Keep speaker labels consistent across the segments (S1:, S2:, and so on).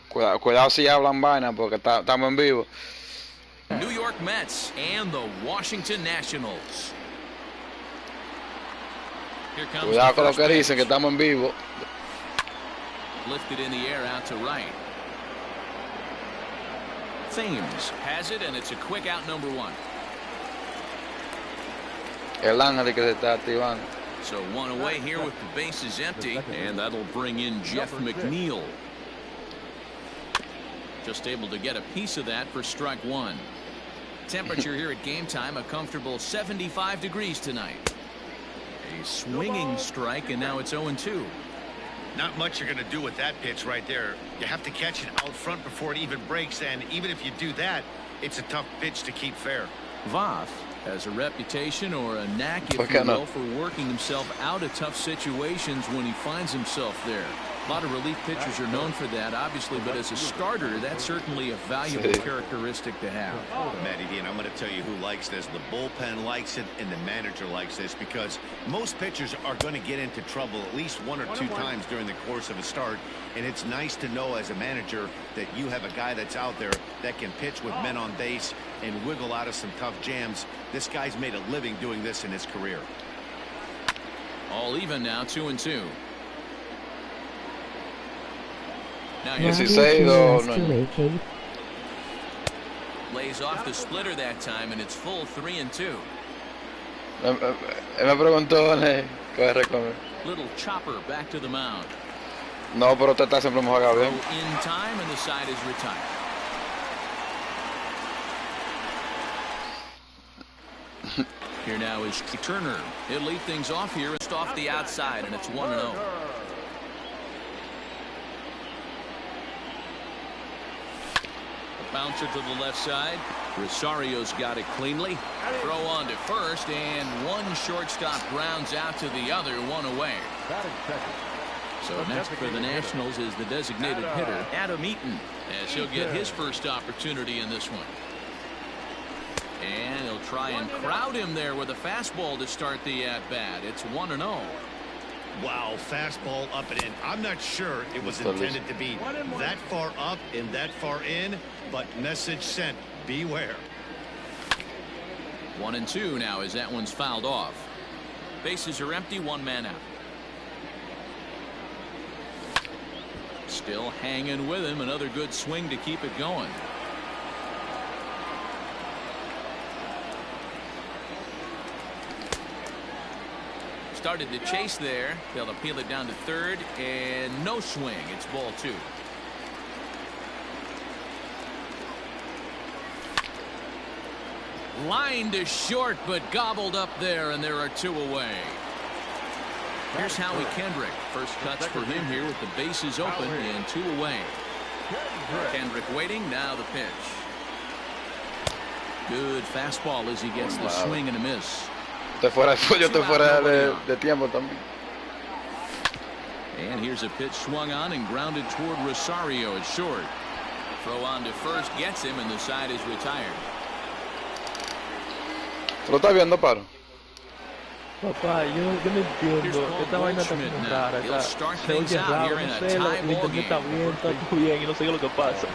S1: Cuidado si hablan vaina porque estamos en vivo.
S2: New York Mets and the Washington Nationals. Here comes
S1: Cuidado con lo que dicen que estamos en vivo.
S2: Lifted in the air out to right. Thames has it, and it's a quick out, number one.
S1: El ángel que se está activando.
S2: So one away here with the bases empty, and that'll bring in Jeff McNeil. Just able to get a piece of that for strike one. Temperature here at game time, a comfortable 75 degrees tonight. A swinging strike, and now it's 0-2.
S3: Not much you're going to do with that pitch right there. You have to catch it out front before it even breaks, and even if you do that, it's a tough pitch to keep fair.
S2: Voth has a reputation, or a knack, if you will, for working himself out of tough situations when he finds himself there. A lot of relief pitchers are known for that, obviously, but as a starter, that's certainly a valuable characteristic to have.
S3: Matty D, and I'm going to tell you who likes this. The bullpen likes it, and the manager likes this, because most pitchers are going to get into trouble at least one or two times during the course of a start, and it's nice to know as a manager that you have a guy that's out there that can pitch with men on base and wiggle out of some tough jams. This guy's made a living doing this in his career.
S2: All even now, 2-2. Now
S1: Yes, no.
S2: Lays off the splitter that time, and it's full 3-2.
S1: Me preguntó,
S2: Little chopper back to the mound.
S1: No, pero usted está siempre mejor bien.
S2: In time, and the side is retired. Here now is Turner. He'll lead things off here, just off the outside, and it's 1-0. Bouncer to the left side. Rosario's got it cleanly. Throw on to first, and one shortstop grounds out to the other, one away. So next for the Nationals is the designated hitter, Adam Eaton, as he'll get his first opportunity in this one. And he'll try and crowd him there with a fastball to start the at-bat. It's 1-0.
S3: Wow, fastball up and in. I'm not sure it was intended to be that far up and that far in, but message sent, beware.
S2: 1-2 now as that one's fouled off. Bases are empty, one man out. Still hanging with him, another good swing to keep it going. Started to chase there. They'll appeal it down to third, and no swing. It's ball two. Line to short, but gobbled up there, and there are two away. Here's Howie Kendrick. First cuts for him here with the bases open and two away. Kendrick waiting. Now the pitch. Good fastball as he gets the swing and a miss.
S1: Yo estoy fuera de tiempo también.
S2: And here's a pitch swung on and grounded toward Rosario at short. Throw on to first gets him, and the side is retired.
S1: ¿Lo estás viendo, Paro?
S4: Papá, yo no entiendo. Esta vaina está muy rara. Se oye raro, no sé, el internet está bien, está todo bien, y no sé qué es lo que pasa.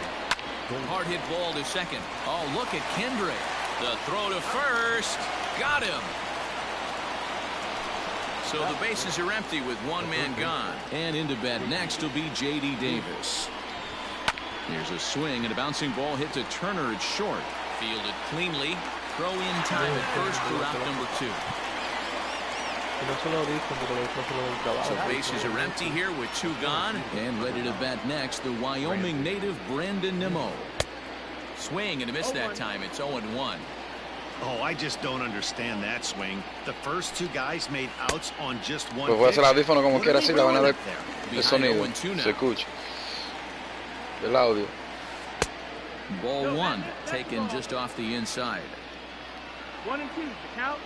S2: Hard hit ball to second. Oh, look at Kendrick. The throw to first. Got him. So the bases are empty with one man gone. And into bat next will be J.D. Davis. Here's a swing and a bouncing ball hit to Turner at short. Fielded cleanly. Throw in time at first for out number two. So bases are empty here with two gone. And ready to bat next, the Wyoming native Brandon Nimmo. Swing and a miss that time. It's 0-1.
S3: Oh, I just don't understand that swing. The first two guys made outs on just one
S1: Pues voy a hacer el
S3: pitch.
S1: audífono como quiera, así la van a ver el sonido. Se escucha. El audio.
S2: Ball one, taken just off the inside.
S5: 1-2, the count.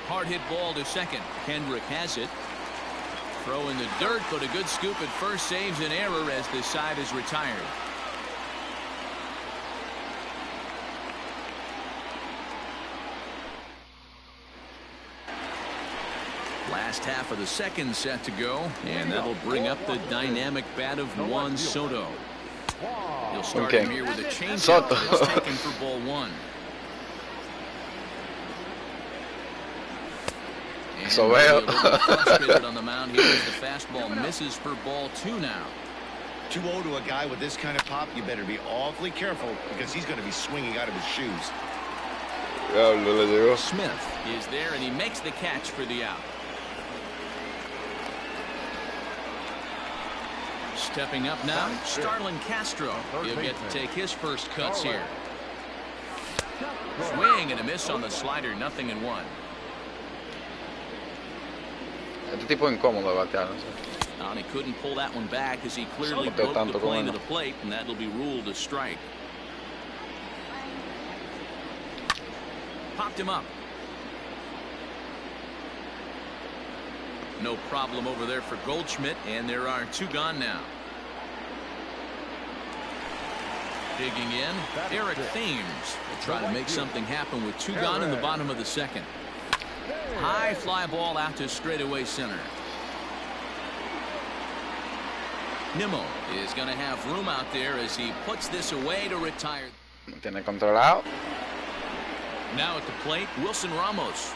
S2: Hard hit ball to second. Kendrick has it. Throw in the dirt, but a good scoop at first saves an error as the side is retired. Last half of the second set to go, and that'll bring up the dynamic bat of Juan Soto. He'll start him here with a changeup that's taken for ball 1. And
S1: so well.
S2: frustrated on the mound here as the fastball misses for ball 2 now.
S3: 2-0 to a guy with this kind of pop, you better be awfully careful because he's going to be swinging out of his shoes.
S2: Smith is there, and he makes the catch for the out. Stepping up now, Starlin Castro. He'll get to take his first cuts here. Swing and a miss on the slider, 0-1.
S1: Este tipo es incómodo de batear, no sé.
S2: And he couldn't pull that one back as he clearly broke the plane to the plate, and that'll be ruled a strike. Popped him up. No problem over there for Goldschmidt, and there are 2 gone now. Digging in, Eric Thames will try to make something happen with 2 gone in the bottom of the second. High fly ball out to straightaway center. Nimmo is going to have room out there as he puts this away to retire.
S1: Tiene controlado.
S2: Now at the plate, Wilson Ramos.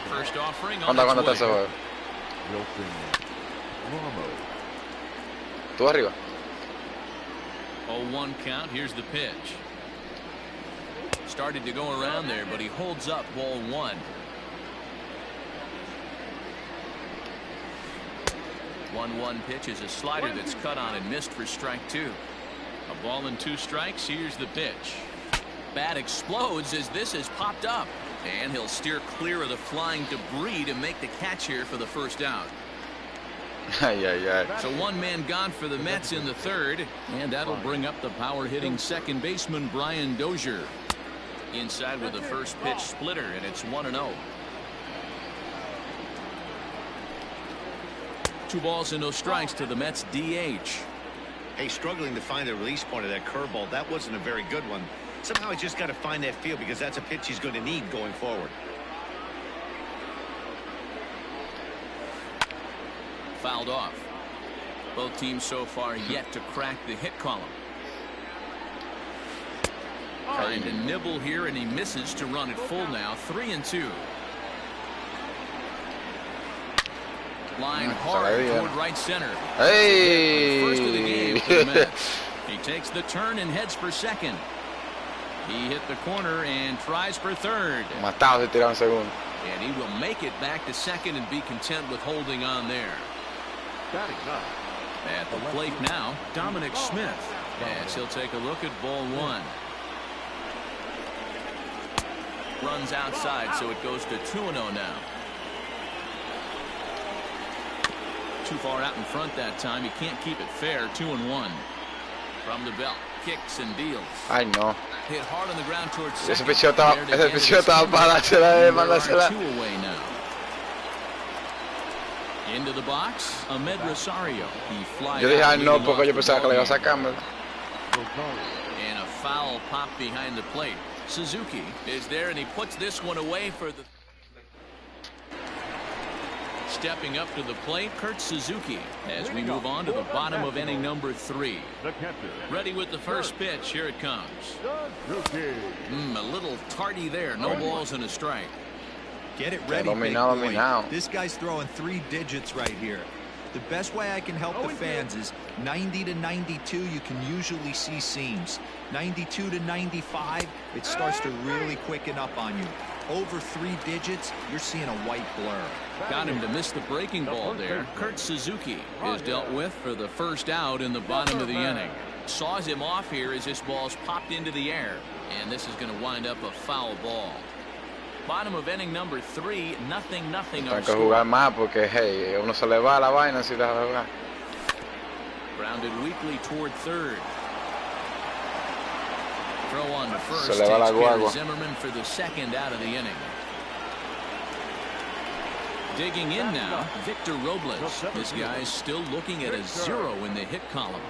S2: First offering on
S1: ¿Cuándo
S2: its
S1: está ese
S2: way.
S1: juego? Tú arriba.
S2: 0-1 count. Here's the pitch. Started to go around there, but he holds up ball 1. 1-1 pitch is a slider that's cut on and missed for strike 2. A ball and 2 strikes. Here's the pitch. Bat explodes as this is popped up, and he'll steer clear of the flying debris to make the catch here for the first out. So 1 man gone for the Mets in the third, and that'll bring up the power hitting second baseman Brian Dozier. Inside with the first pitch splitter, and it's 1-0. 2 balls and no strikes to the Mets DH.
S3: Hey, struggling to find the release point of that curveball. That wasn't a very good one. Somehow he's just got to find that feel because that's a pitch he's going to need going forward.
S2: Fouled off. Both teams so far yet to crack the hit column. Trying to nibble here, and he misses to run it full now. 3-2. Line hard toward right center.
S1: Hey!
S2: First of the game for the Mets. He takes the turn and heads for second. He hit the corner and tries for third.
S1: Matado se tiraron segundo.
S2: And he will make it back to second and be content with holding on there. At the plate now, Dominic Smith. As he'll take a look at ball 1. Runs outside, so it goes to 2-0 now. Too far out in front that time. He can't keep it fair. 2-1. From the belt, kicks and deals.
S1: Ay, no.
S2: Hit hard on the ground towards
S1: Ese
S2: second.
S1: picheo estaba para dársela, mandársela.
S2: 2 away now. Into the box, Ahmed Rosario. He flies.
S1: Yo dije, ay, no,
S2: leading
S1: porque
S2: off
S1: yo
S2: the
S1: pensaba que le iba a
S2: ball
S1: sacar.
S2: game. And a foul pop behind the plate. Suzuki is there, and he puts this one away for the. Stepping up to the plate, Kurt Suzuki, as we move on to the bottom of inning number 3. Ready with the first pitch. Here it comes. A little tardy there. No balls and a strike.
S6: Get it ready, big boy. This guy's throwing 3 digits right here. The best way I can help the fans is 90 to 92. You can usually see seams. 92 to 95, it starts to really quicken up on you. Over 3 digits, you're seeing a white blur.
S2: Got him to miss the breaking ball there. Kurt Suzuki is dealt with for the first out in the bottom of the inning. Saws him off here as this ball's popped into the air, and this is going to wind up a foul ball. Bottom of inning number 3, 0-0 our
S1: Hay que jugar más porque, hey, uno se le va la vaina si deja de jugar.
S2: Grounded weakly toward third. Throw on to first.
S1: Se le va la guagua.
S2: Zimmerman for the second out of the inning. Digging in now, Victor Robles. This guy is still looking at a 0 in the hit column.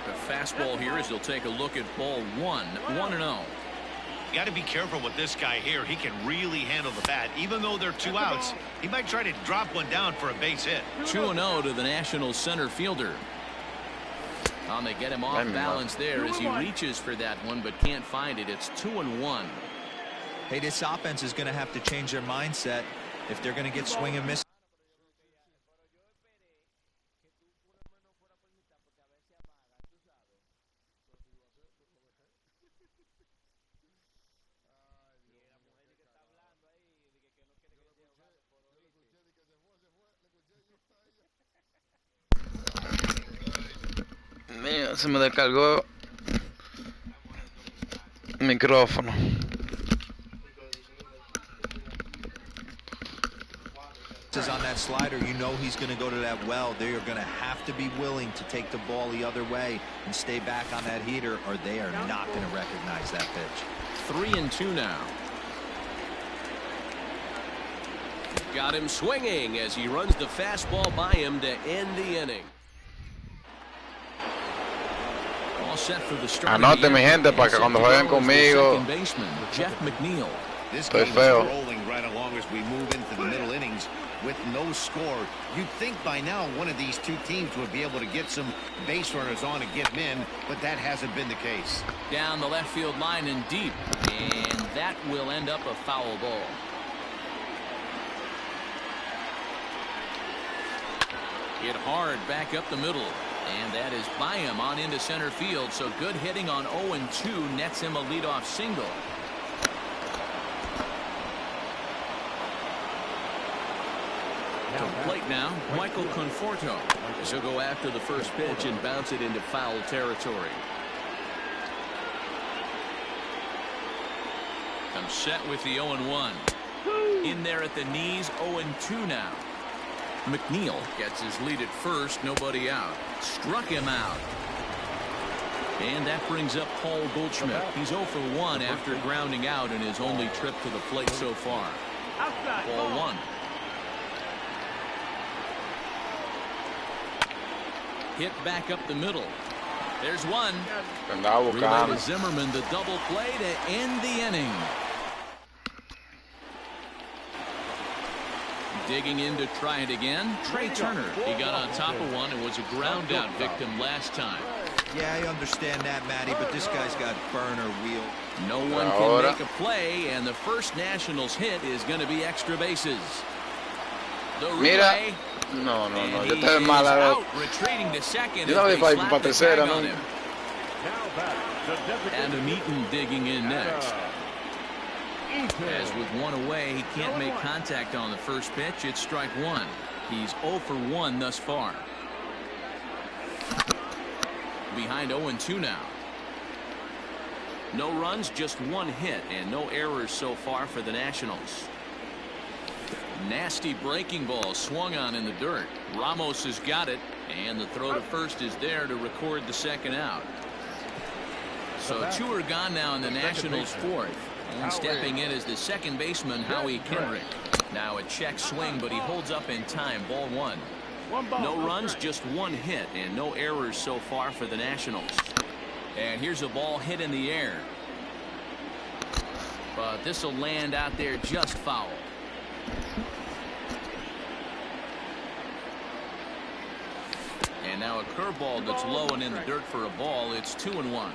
S2: The fastball here as he'll take a look at ball 1, 1-0.
S3: Got to be careful with this guy here. He can really handle the bat. Even though they're 2 outs, he might try to drop one down for a base hit.
S2: 2-0 to the Nationals center fielder. They get him off balance there as he reaches for that one but can't find it. It's 2-1.
S6: Hey, this offense is going to have to change their mindset if they're going to get swing and miss.
S1: Mira, se me descargó el micrófono.
S6: On that slider, you know he's going to go to that well. They are going to have to be willing to take the ball the other way and stay back on that heater, or they are not going to recognize that pitch.
S2: 3-2 now. Got him swinging as he runs the fastball by him to end the inning. All set for the start.
S1: Anote mi gente para que cuando jueguen conmigo.
S2: Jeff McNeil.
S3: This game is rolling right along as we move into the middle innings with no score. You'd think by now one of these two teams would be able to get some base runners on and get them in, but that hasn't been the case.
S2: Down the left field line and deep, and that will end up a foul ball. Hit hard back up the middle, and that is by him on into center field. So good hitting on 0-2 nets him a leadoff single. To the plate now, Michael Conforto. He'll go after the first pitch and bounce it into foul territory. Comes set with the 0-1. In there at the knees, 0-2 now. McNeil gets his lead at first, nobody out. Struck him out. And that brings up Paul Goldschmidt. He's 0 for 1 after grounding out in his only trip to the plate so far. Ball 1. Hit back up the middle. There's one. Relay to Zimmerman, the double play to end the inning. Digging in to try it again. Trey Turner. He got on top of one and was a ground out victim last time.
S6: Yeah, I understand that, Matty, but this guy's got burner wheel.
S2: No one can make a play, and the first Nationals hit is going to be extra bases. The relay.
S1: No. Yo estoy mal.
S2: Retreating to second.
S1: Yo no voy para tercera, no.
S2: Adam Eaton digging in next. As with one away, he can't make contact on the first pitch. It's strike one. He's 0 for 1 thus far. Behind 0-2 now. No runs, just one hit, and no errors so far for the Nationals. Nasty breaking ball swung on in the dirt. Ramos has got it, and the throw to first is there to record the second out. So 2 are gone now in the Nationals' fourth. And stepping in is the second baseman, Howie Kendrick. Now a check swing, but he holds up in time. Ball 1. No runs, just one hit, and no errors so far for the Nationals. And here's a ball hit in the air. But this will land out there just foul. And now a curveball that's low and in the dirt for a ball. It's 2-1.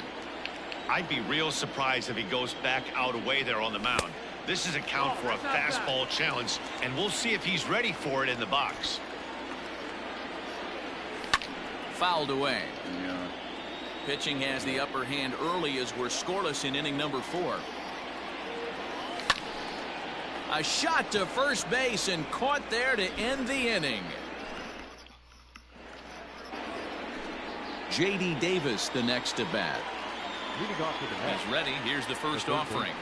S3: I'd be real surprised if he goes back out away there on the mound. This is a count for a fastball challenge, and we'll see if he's ready for it in the box.
S2: Fouled away. Yeah. Pitching has the upper hand early as we're scoreless in inning number 4. A shot to first base and caught there to end the inning. J.D. Davis the next to bat. He's ready. Here's the first offering.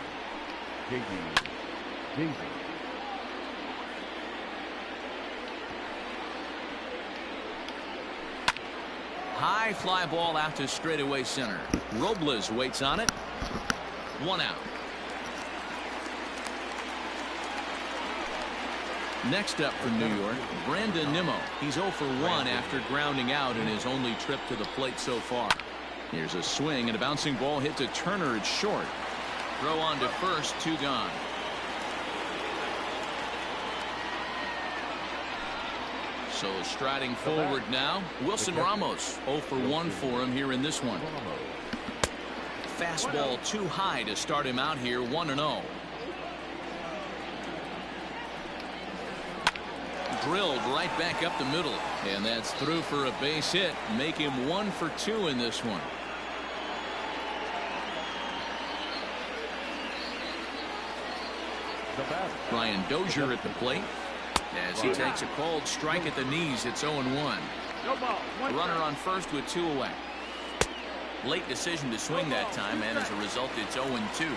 S2: High fly ball out to straightaway center. Robles waits on it. 1 out. Next up from New York, Brandon Nimmo. He's 0 for 1 after grounding out in his only trip to the plate so far. Here's a swing and a bouncing ball hit to Turner at short. Throw on to first, 2 gone. So striding forward now, Wilson Ramos. 0 for 1 for him here in this one. Fastball too high to start him out here, 1-0. Drilled right back up the middle, and that's through for a base hit. Make him 1 for 2 in this one. Brian Dozier at the plate as he takes a called strike at the knees. It's 0-1. Runner on first with 2 away. Late decision to swing that time, and as a result it's 0-2.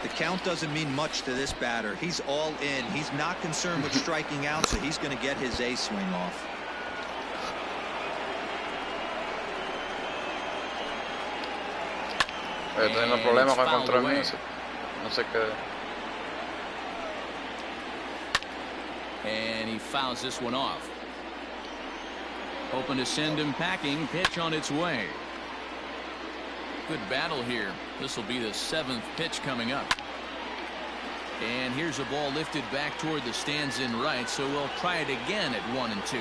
S6: The count doesn't mean much to this batter. He's all in. He's not concerned with striking out, so he's going to get his A swing off.
S1: Teniendo problemas con el control mío. No sé qué.
S2: And he fouls this one off. Hoping to send him packing. Pitch on its way. Good battle here. This will be the 7th pitch coming up. And here's a ball lifted back toward the stands in right, so we'll try it again at 1-2.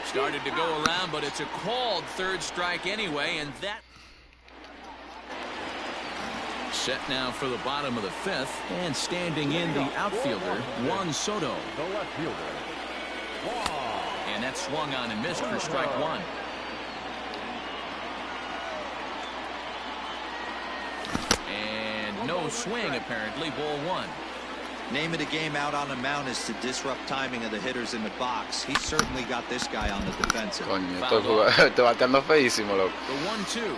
S2: Started to go around, but it's a called 3rd strike anyway, and that set now for the bottom of the 5th, and standing in the outfielder, Juan Soto.
S7: The left fielder.
S2: And that swung on and missed for strike 1. And no swing apparently, ball 1.
S6: Name of the game out on the mound is to disrupt timing of the hitters in the box. He's certainly got this guy on the defensive.
S1: Coño, estoy bateando feísimo, loco.
S2: The 1-2.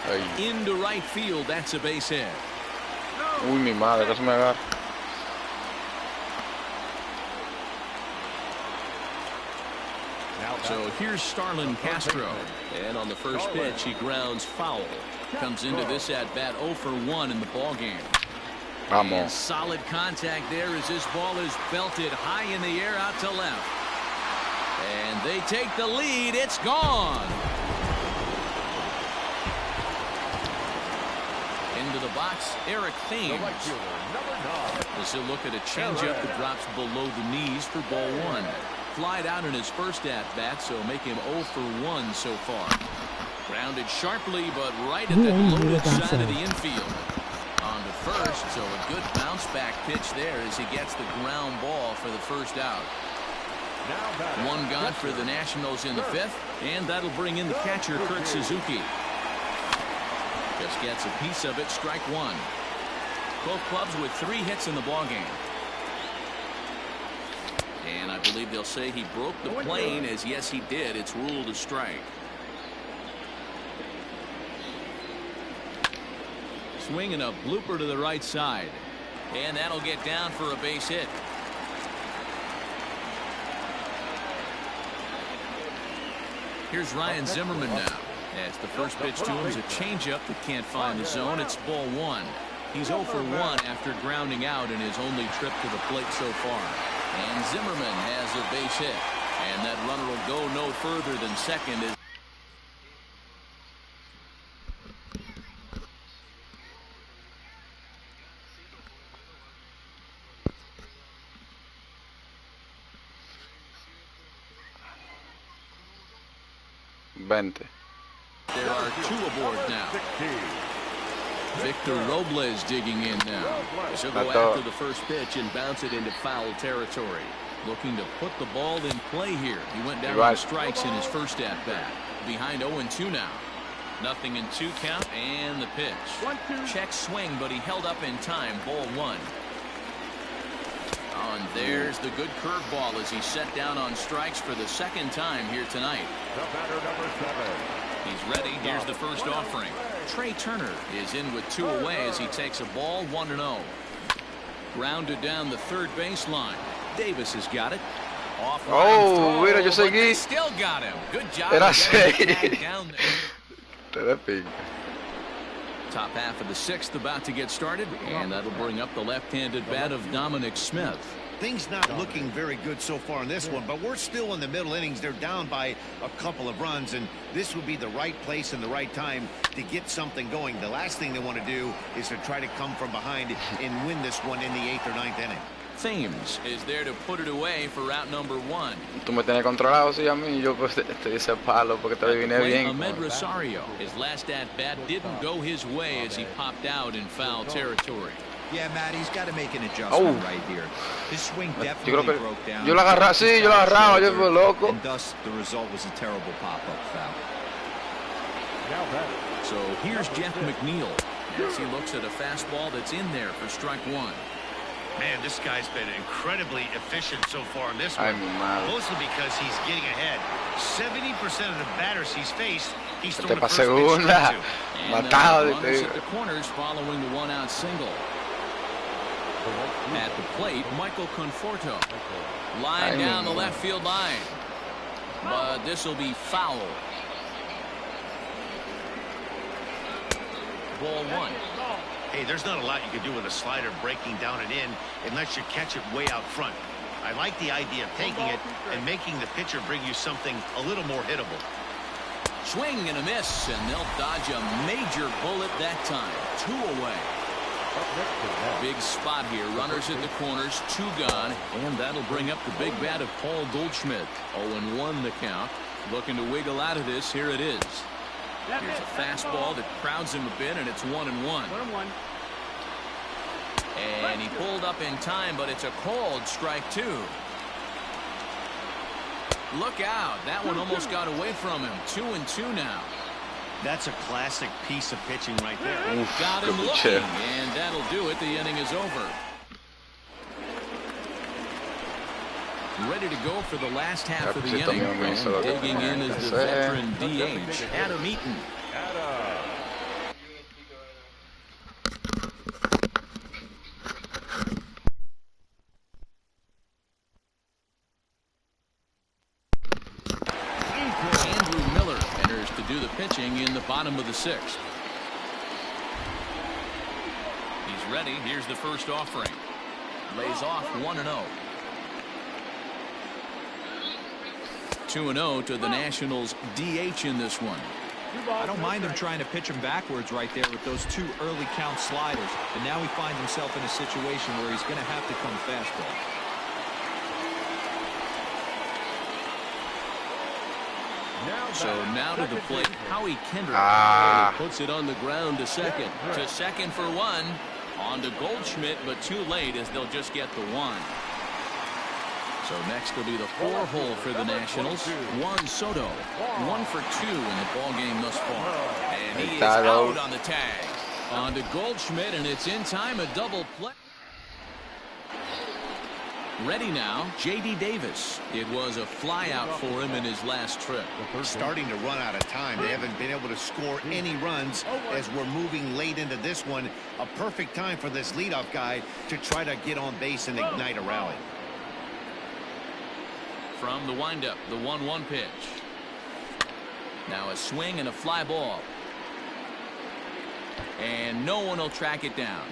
S1: Ahí.
S2: Into right field, that's a base hit.
S1: Uy, mi madre, casi me agarra.
S2: So here's Starlin Castro, and on the first pitch he grounds foul. Comes into this at bat 0 for 1 in the ball game. And solid contact there as this ball is belted high in the air out to left. And they take the lead. It's gone. Into the box, Eric Thames. This will look at a changeup that drops below the knees for ball 1. Flied out in his first at-bat, so make him 0 for 1 so far. Grounded sharply, but right at the loaded side of the infield. On to first, so a good bounce-back pitch there as he gets the ground ball for the first out. 1 gone for the Nationals in the 5th, and that'll bring in the catcher, Kurt Suzuki. Just gets a piece of it, strike 1. Both clubs with 3 hits in the ballgame. And I believe they'll say he broke the plane, as yes he did. It's ruled a strike. Swinging a blooper to the right side. And that'll get down for a base hit. Here's Ryan Zimmerman now. As the first pitch to him is a changeup that can't find the zone. It's ball 1. He's 0 for 1 after grounding out in his only trip to the plate so far. And Zimmerman has a base hit. And that runner will go no further than second. There are 2 aboard now. Victor Robles digging in now. She'll go after the first pitch and bounce it into foul territory. Looking to put the ball in play here. He went down on strikes in his first at-bat. Behind 0-2 now. 0-2 count and the pitch. Check swing, but he held up in time. Ball 1. And there's the good curveball as he set down on strikes for the 2nd time here tonight.
S7: The batter, number 7.
S2: He's ready. Here's the first offering. Trey Turner is in with 2 away as he takes a ball 1-0. Grounded down the third baseline. Davis has got it. Off
S1: mira, yo seguí.
S2: Still got him. Good job.
S1: Era 6.
S2: Top half of the 6th about to get started, and that'll bring up the left-handed bat of Dominic Smith.
S3: Things not looking very good so far in this one, but we're still in the middle innings. They're down by a couple of runs, and this would be the right place and the right time to get something going. The last thing they want to do is to try to come from behind and win this one in the 8th or 9th inning.
S2: Thames is there to put it away for route number 1.
S1: Tú me tienes controlado, sí, a mí. Yo pues te hice palo porque te adiviné bien.
S2: Ahmed Rosario. His last at-bat didn't go his way as he popped out in foul territory.
S6: Yeah, Matt, he's got to make an adjustment right here. His swing definitely broke down.
S1: Yo la agarraba, sí, yo la agarraba, yo fui loco.
S6: And thus, the result was a terrible pop-up foul.
S2: So here's Jeff McNeil as he looks at a fastball that's in there for strike 1.
S3: Man, this guy's been incredibly efficient so far in this one. Mostly because he's getting ahead. 70% of the batters he's faced, he's thrown a first pitch strike to.
S2: And runners at the corners following the 1-out single. At the plate, Michael Conforto. Line down the left field line. But this will be foul. Ball 1.
S3: Hey, there's not a lot you can do with a slider breaking down and in unless you catch it way out front. I like the idea of taking it and making the pitcher bring you something a little more hittable.
S2: Swing and a miss, and they'll dodge a major bullet that time. 2 away. Big spot here. Runners at the corners, 2 gone, and that'll bring up the big bat of Paul Goldschmidt. 0-1 the count. Looking to wiggle out of this. Here it is. Here's a fastball that crowds him a bit, and it's 1-1. And he pulled up in time, but it's a called strike 2. Look out. That one almost got away from him. 2-2 now.
S3: That's a classic piece of pitching right there.
S1: Oof,
S2: got him looking, and that'll do it. The inning is over. Ready to go for the last half of the inning. And digging in is the veteran DH, Adam Eaton. Andrew Miller enters to do the pitching in the bottom of the 6th. He's ready. Here's the first offering. Lays off 1-0. 2-0 to the Nationals DH in this one.
S6: I don't mind him trying to pitch him backwards right there with those 2 early count sliders. And now he finds himself in a situation where he's going to have to come fastball.
S2: So now to the plate, Howie Kendrick puts it on the ground to second. To second for 1. On to Goldschmidt, but too late as they'll just get the 1. So next will be the 4-hole for the Nationals. Juan Soto, 1 for 2 in the ball game thus far. And he is out on the tag. On to Goldschmidt, and it's in time, a double play. Ready now, J.D. Davis. It was a flyout for him in his last trip.
S3: Starting to run out of time. They haven't been able to score any runs as we're moving late into this one. A perfect time for this leadoff guy to try to get on base and ignite a rally.
S2: From the windup, the 1-1 pitch. Now a swing and a fly ball. And no one will track it down.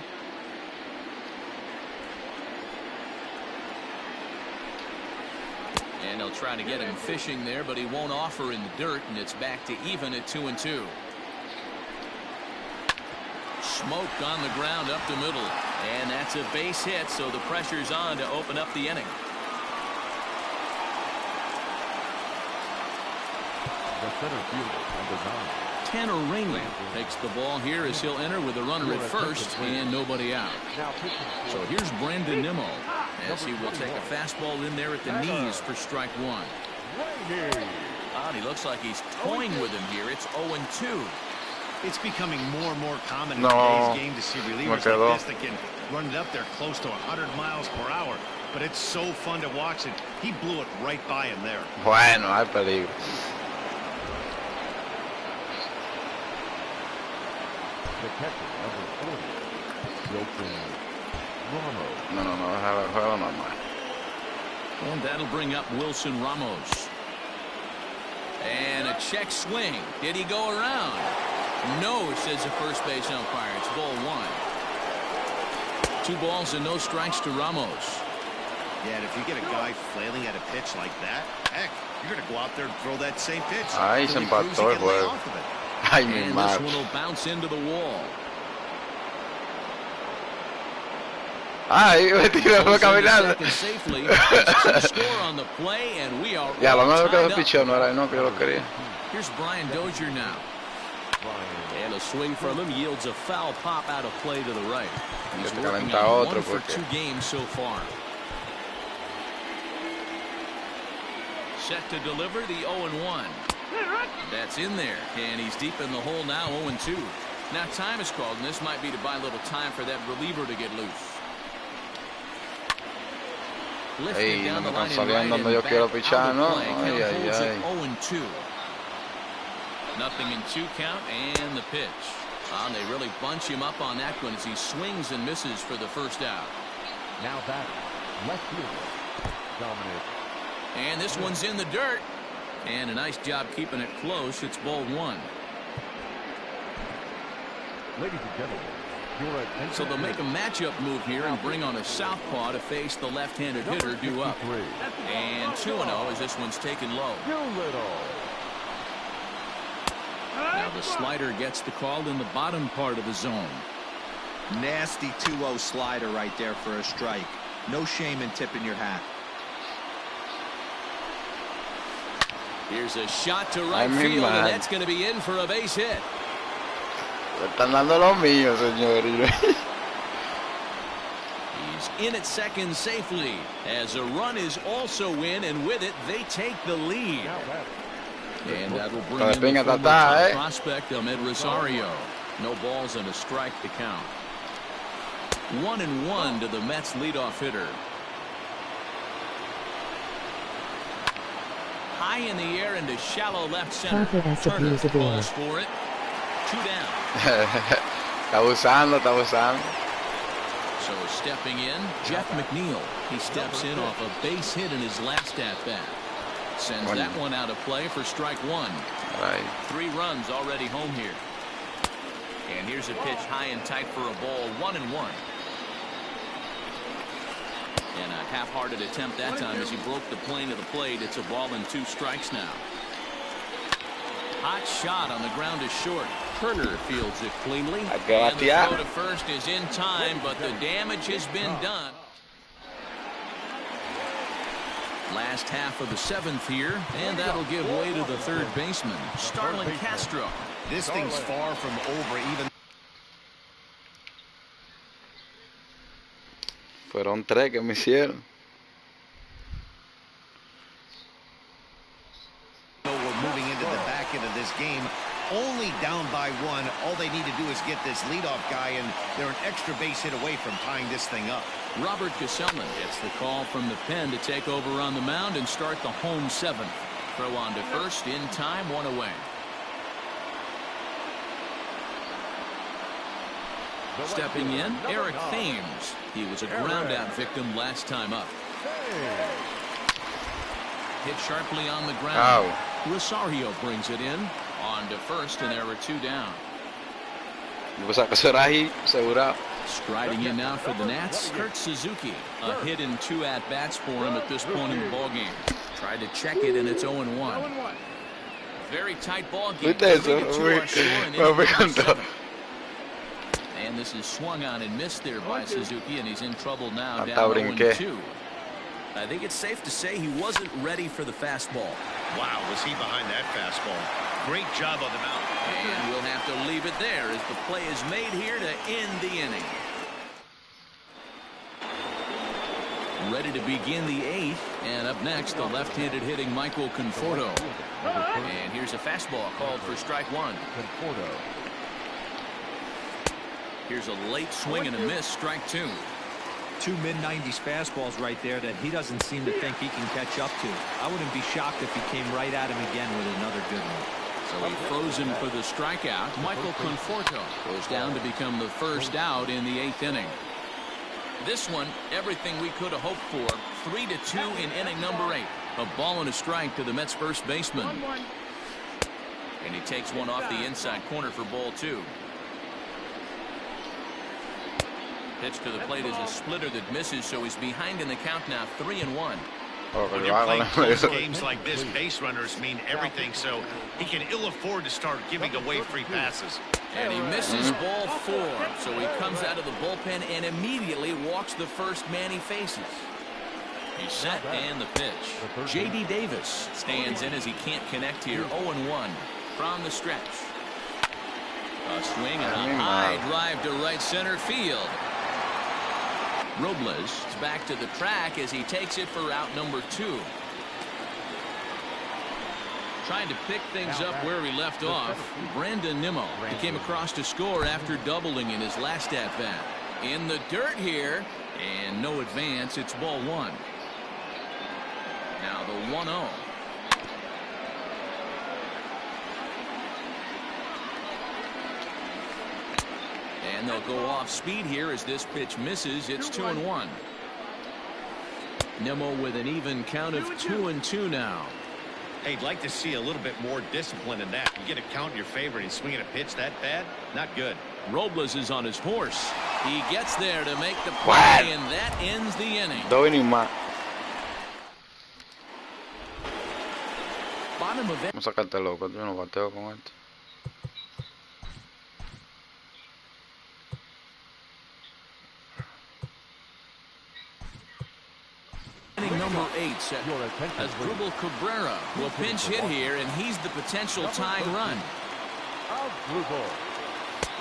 S2: And they'll try to get him fishing there, but he won't offer in the dirt, and it's back to even at 2-2. Smoked on the ground up the middle. And that's a base hit, so the pressure's on to open up the inning. Tanner Rainey takes the ball here as he'll enter with a runner at first and nobody out. So here's Brandon Nimmo as he will take a fastball in there at the knees for strike 1. He looks like he's toying with him here. It's 0-2.
S3: It's becoming more and more common in today's game to see relievers like this that can run it up there close to 100 miles per hour. But it's so fun to watch it. He blew it right by him there.
S1: Bueno, hay peligro. No, juego normal.
S2: And that'll bring up Wilson Ramos. And a check swing. Did he go around? No, says the first base umpire. It's ball 1. 2 balls and no strikes to Ramos.
S3: Yeah, and if you get a guy flailing at a pitch like that, heck, you're going to go out there and throw that same pitch.
S1: Ahí se empató el juego. Ay, mi madre.
S2: This one will bounce into the wall.
S1: Ay, me tiró la caminada. Ya, lo mejor que lo pichó no era no que yo lo quería.
S2: Here's Brian Dozier now. And a swing from him yields a foul pop out of play to the right. He's working on 1 for 2 games so far. Set to deliver the 0-1. That's in there, and he's deep in the hole now, 0-2. Now time is called, and this might be to buy a little time for that reliever to get loose.
S1: Ey, no me están saliendo donde yo quiero pichar, ¿no? Ay, ay, ay.
S2: 0-2. Nothing in 2 count, and the pitch. They really bunch him up on that one as he swings and misses for the first out.
S7: Now batter, left fielder, Dominic.
S2: And this one's in the dirt. And a nice job keeping it close. It's ball 1.
S7: Ladies and gentlemen,
S2: so they'll make a matchup move here and bring on a southpaw to face the left-handed hitter due up. And 2-0 as this one's taken low. Now the slider gets the call in the bottom part of the zone.
S6: Nasty 2-0 slider right there for a strike. No shame in tipping your hat.
S2: Here's a shot to right field, and that's going to be in for a base hit.
S1: Están dando lo mío, señor.
S2: He's in at second safely as a run is also in, and with it they take the lead. And that will bring in the top prospect Ahmed Rosario. No balls and a strike to count. 1-1 to the Mets leadoff hitter. High in the air into shallow left center. Turner calls for it. 2 down.
S1: Está abusando.
S2: So stepping in, Jeff McNeil. He steps in off a base hit in his last at-bat. Sends that one out of play for strike 1.
S1: Right.
S2: 3 runs already home here. And here's a pitch high and tight for a ball. 1-1. And a half-hearted attempt that time as he broke the plane of the plate. It's a ball and 2 strikes now. Hot shot on the ground is short. Turner fields it cleanly. And the throw to first is in time, but the damage has been done. Last half of the 7th here, and that'll give way to the third baseman, Starlin Castro.
S3: This thing's far from over even.
S1: Fueron 3 que me hicieron.
S3: We're moving into the back end of this game. Only down by 1. All they need to do is get this leadoff guy, and they're an extra base hit away from tying this thing up.
S2: Robert Gesellman gets the call from the pen to take over on the mound and start the home 7th. Throw on to first in time, 1 away. Stepping in, Eric Thames. He was a ground-out victim last time up. Hit sharply on the ground. Rosario brings it in. On to first, and there were 2 down. Striding in now for the Nats, Kurt Suzuki. A hit in 2 at-bats for him at this point in the ballgame. Tried to check it, and it's 0-1. Very tight ball game. And this is swung on and missed there by Suzuki, and he's in trouble now, down 0-2. I think it's safe to say he wasn't ready for the fastball.
S3: Wow, was he behind that fastball? Great job on the mound.
S2: And we'll have to leave it there as the play is made here to end the inning. Ready to begin the 8th, and up next, the left-handed hitting Michael Conforto. And here's a fastball called for strike 1. Here's a late swing and a miss, strike 2.
S6: 2 mid-90s fastballs right there that he doesn't seem to think he can catch up to. I wouldn't be shocked if he came right at him again with another good one.
S2: So he froze him for the strikeout. Michael Conforto goes down to become the first out in the 8th inning. This one, everything we could have hoped for. 3-2 in inning number 8. A ball and a strike to the Mets first baseman. And he takes one off the inside corner for ball 2. Pitch to the plate is a splitter that misses, so he's behind in the count now, 3-1.
S3: When you're playing close games like this, base runners mean everything, so he can ill afford to start giving away free passes.
S2: And he misses ball 4, so he comes out of the bullpen and immediately walks the first man he faces. He's set, and the pitch. J.D. Davis stands in as he can't connect here, 0-1 from the stretch. A swing and a high drive to right center field. Robles is back to the track as he takes it for out number 2. Trying to pick things up where he left off, Brandon Nimmo. He came across to score after doubling in his last at-bat. In the dirt here, and no advance. It's ball 1. Now the 1-0. And they'll go off speed here as this pitch misses. It's 2-1. Nimmo with an even count of 2-2 now.
S3: Hey, you'd like to see a little bit more discipline in that. You get a count in your favor and he's swinging a pitch that bad? Not good.
S2: Robles is on his horse. He gets there to make the play, and that ends the inning. Bottom of it.
S1: Vamos a sacarte loco, yo no bateo con esto.
S2: Number 8 set as Dribble Cabrera will pinch hit here, and he's the potential tying run.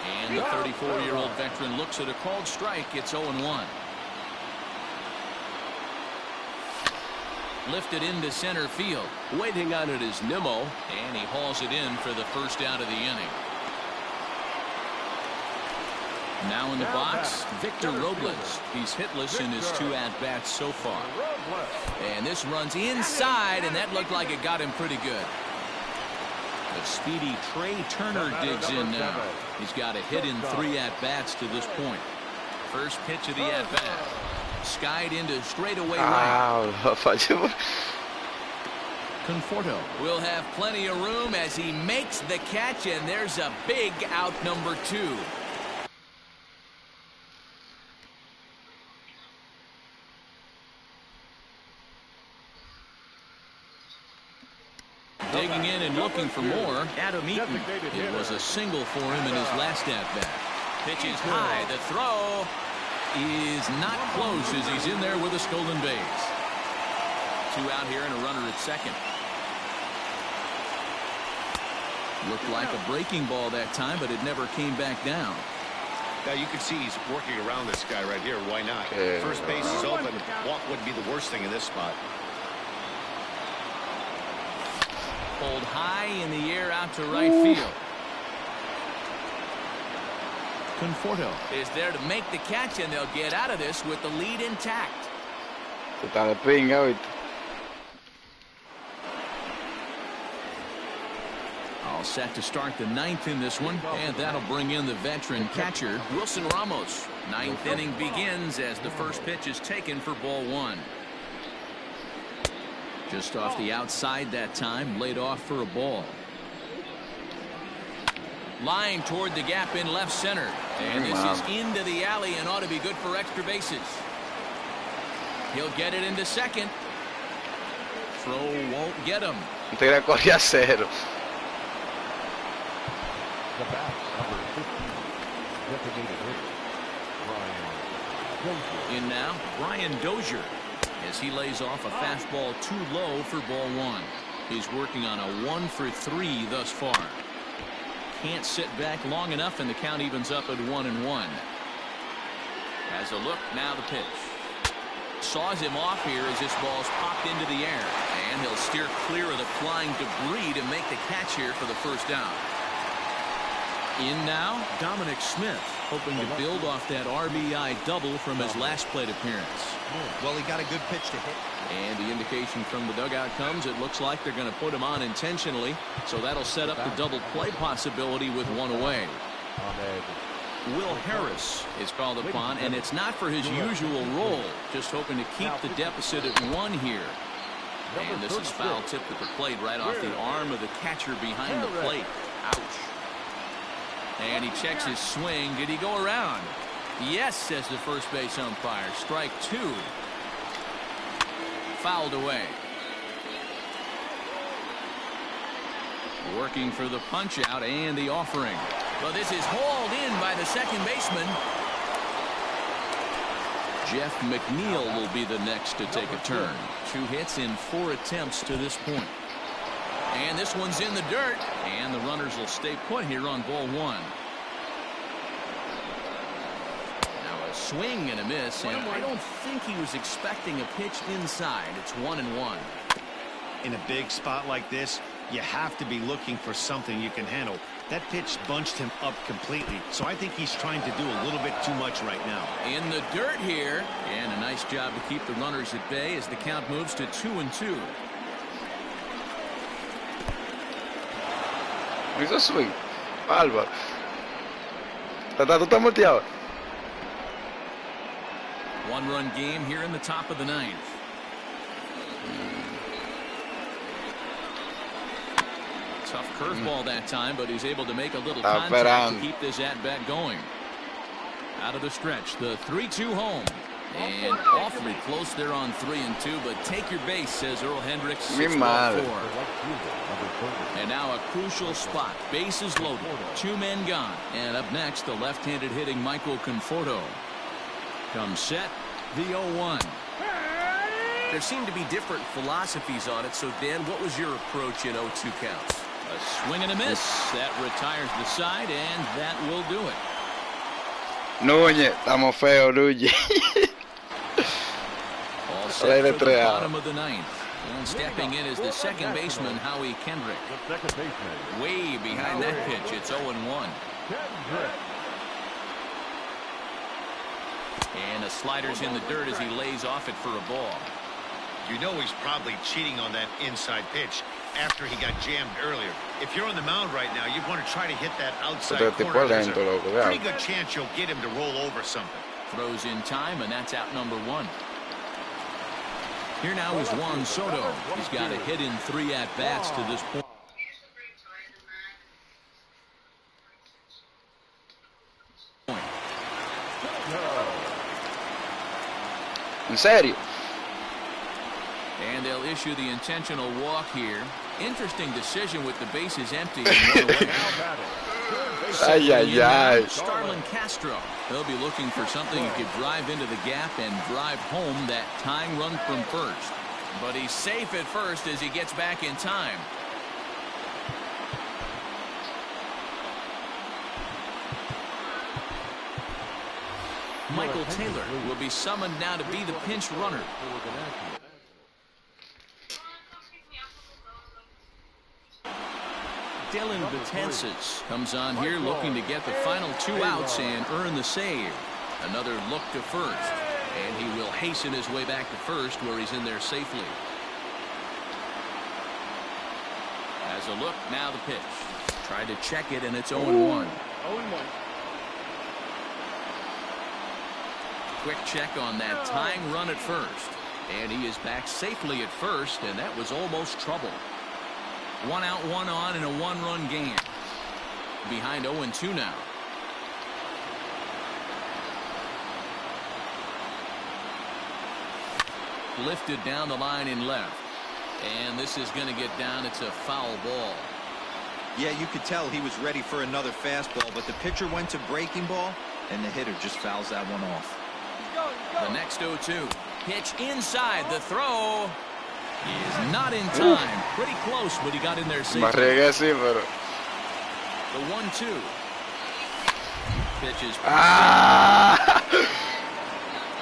S2: And the 34-year-old veteran looks at a called strike. It's 0-1. Lifted into center field. Waiting on it is Nimmo, and he hauls it in for the first out of the inning. Now in the box, Victor Robles. He's hitless in his 2 at-bats so far. And this runs inside, and that looked like it got him pretty good. The speedy Trey Turner digs in now. He's got a hit in 3 at-bats to this point. First pitch of the at-bat. Skied into straightaway right. Conforto will have plenty of room as he makes the catch, and there's a big out number 2. Digging in and looking for more, Adam Eaton. It was a single for him in his last at-bat. Pitch is high. The throw is not close as he's in there with a stolen base. 2 out here and a runner at second. Looked like a breaking ball that time, but it never came back down.
S3: Now you can see he's working around this guy right here. Why not? First base is open. Walk wouldn't be the worst thing in this spot.
S2: Pulled high in the air out to right field. Conforto is there to make the catch, and they'll get out of this with the lead intact. All set to start the 9th in this one, and that'll bring in the veteran catcher, Wilson Ramos. 9th inning begins as the first pitch is taken for ball 1. Just off the outside that time, laid off for a ball. Line toward the gap in left center. And this is into the alley and ought to be good for extra bases. He'll get it into second. Throw won't get him. In now, Brian Dozier, as he lays off a fastball too low for ball 1. He's working on a 1 for 3 thus far. Can't sit back long enough, and the count evens up at 1-1. As a look, now the pitch. Saws him off here as this ball's popped into the air, and he'll steer clear of the flying debris to make the catch here for the first down. In now, Dominic Smith, hoping to build off that RBI double from his last plate appearance.
S6: Well, he got a good pitch to hit.
S2: And the indication from the dugout comes, it looks like they're going to put him on intentionally, so that'll set up the double play possibility with 1 away. Will Harris is called upon, and it's not for his usual role, just hoping to keep the deficit at 1 here. And this is foul tip at the plate right off the arm of the catcher behind the plate. Ouch. And he checks his swing. Did he go around? Yes, says the first base umpire. Strike 2. Fouled away. Working for the punch out and the offering. Well, this is hauled in by the second baseman. Jeff McNeil will be the next to take a turn. 2 hits in 4 attempts to this point. And this one's in the dirt. And the runners will stay put here on ball 1. Now a swing and a miss. And I don't think he was expecting a pitch inside. It's 1-1.
S3: In a big spot like this, you have to be looking for something you can handle. That pitch bunched him up completely, so I think he's trying to do a little bit too much right now.
S2: In the dirt here, and a nice job to keep the runners at bay as the count moves to 2-2.
S1: Hizo swing. Bárbaro. Tú estás volteado.
S2: 1-run game here in the top of the 9th. Tough curveball that time, but he's able to make a little contact to keep this at-bat going. Out of the stretch, the 3-2 home. And awfully close there on 3-2, but take your base, says Earl Hendricks. 6-4. And now a crucial spot. Bases loaded. 2 men gone. And up next, the left-handed hitting Michael Conforto. Comes set, the 0-1. There seem to be different philosophies on it. So, Dan, what was your approach in 0-2 counts? A swing and a miss. That retires the side, and that will do it.
S1: Núñez, estamos feos, Núñez.
S2: All set for the bottom of the 9th. And stepping in is the second baseman, Howie Kendrick. Way behind that pitch. It's 0-1. And the slider's in the dirt as he lays off it for a ball.
S3: You know he's probably cheating on that inside pitch after he got jammed earlier. If you're on the mound right now, you want to try to hit that outside corner. There's a pretty good chance you'll get him to roll over something.
S2: Throws in time, and that's out number 1. Here now is Juan Soto. He's got a hit in 3 at-bats to this point.
S1: ¿En serio?
S2: And they'll issue the intentional walk here. Interesting decision with the bases empty. Starlin Castro. They'll be looking for something he could drive into the gap and drive home that tying run from first. But he's safe at first as he gets back in time. Michael Taylor will be summoned now to be the pinch runner. Dylan Betances comes on here looking to get the final 2 outs and earn the save. Another look to first, and he will hasten his way back to first where he's in there safely. As a look, now the pitch. Tried to check it, and it's 0-1. 0-1. Quick check on that tying run at first. And he is back safely at first, and that was almost trouble. 1 out, 1 on in a 1-run game. Behind 0-2 now. Lifted down the line in left. And this is going to get down. It's a foul ball.
S6: Yeah, you could tell he was ready for another fastball, but the pitcher went to breaking ball, and the hitter just fouls that one off.
S2: The next 0-2. Pitch inside. The throw is not in time. Pretty close, but he got in there safely. The 1-2. Pitches.
S1: La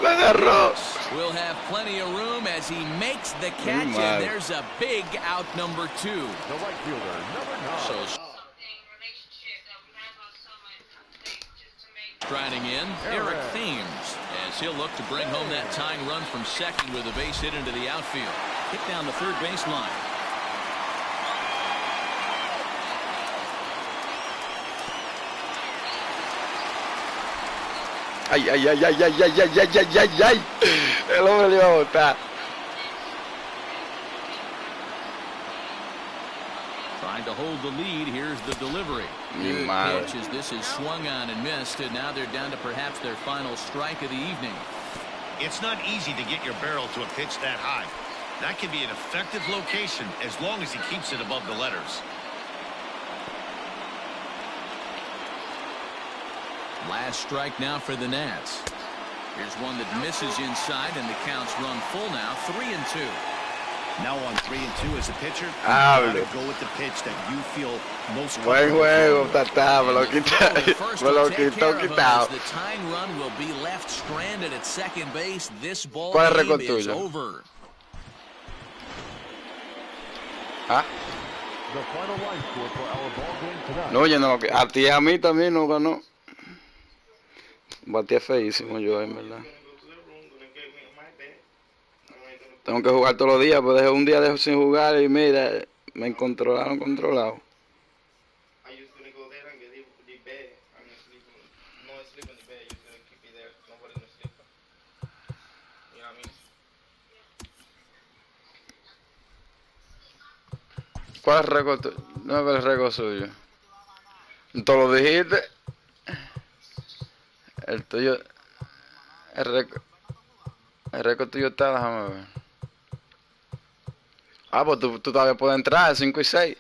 S1: agarró.
S2: We'll have plenty of room as he makes the catch, and there's a big out number 2.
S7: The right fielder, number 9.
S2: So striding in, Eric Thames, as he'll look to bring home that tying run from second with a base hit into the outfield. Kick down the third baseline.
S1: Ay, ay, ay, ay, ay, ay, ay, ay, ay, ay, ay. El hombre le iba a botar.
S2: Trying to hold the lead. Here's the delivery. Good pitch as this is swung on and missed, and now they're down to perhaps their final strike of the evening.
S3: It's not easy to get your barrel to a pitch that high. That can be an effective location as long as he keeps it above the letters.
S2: Last strike now for the Nats. Here's one that misses inside, and the count's run full now, 3-2.
S3: Now on 3-2 as a pitcher, you gotta go with the pitch that you feel most
S1: buen juego, Tata, me lo quitado.
S2: The tying run will be left stranded at second base. This ball game is over.
S1: ¿Ah? No, yo no, a ti y a mí también no ganó. Batía feísimo yo, en verdad. Tengo que jugar todos los días, pues dejé un día sin jugar y mira, me controlaron controlado. ¿Cuál es el récord? No es el récord suyo. ¿Tú lo dijiste? El tuyo, el récord tuyo está, déjame ver. Ah, pues tú todavía puedes entrar, 5 y 6.